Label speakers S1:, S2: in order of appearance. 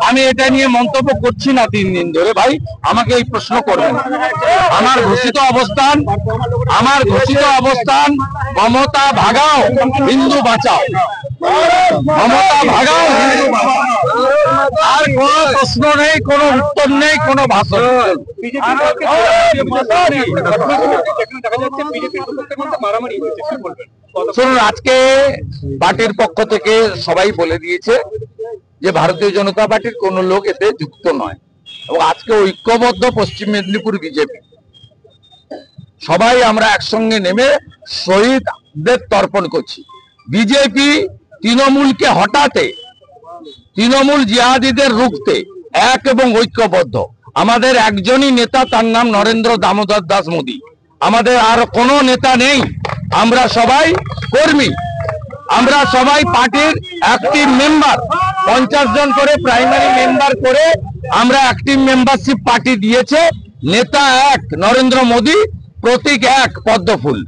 S1: আমি এটা নিয়ে মন্তব্য করছি না 3 দিন ধরে। ভাই আমাকে এই প্রশ্ন করবেন। আমার ঘোষিত অবস্থান মমতা ভাগাও হিন্দু বাঁচাও, মমতা ভাগাও হিন্দু বাঁচাও। আর কোন প্রশ্ন নেই, কোনো উত্তর নেই, কোনো ভাষণ। শুনুন, আজকে পার্টির পক্ষ থেকে সবাই বলে দিয়েছে যে ভারতীয় জনতা পার্টির কোন লোক এতে যুক্ত নয়, এবং আজকে ঐক্যবদ্ধ পশ্চিম মেদিনীপুর বিজেপি সবাই আমরা একসঙ্গে নেমে শহীদদের তর্পণ করছি। বিজেপি তৃণমূলকে হটাতে, তৃণমূল জিহাদিদের রুখতে এক এবং ঐক্যবদ্ধ। আমাদের একজনই নেতা, তার নাম নরেন্দ্র দামোদর দাস মোদী। আমাদের আর কোনো নেতা নেই। আমরা সবাই কর্মী, আমরা সবাই পার্টির অ্যাক্টিভ মেম্বার। 50 জন করে প্রাইমারি মেম্বার করে আমরা অ্যাক্টিভ মেম্বারশিপ পার্টি দিয়েছে। নেতা এক নরেন্দ্র মোদী, প্রতীক এক পদ্মফুল।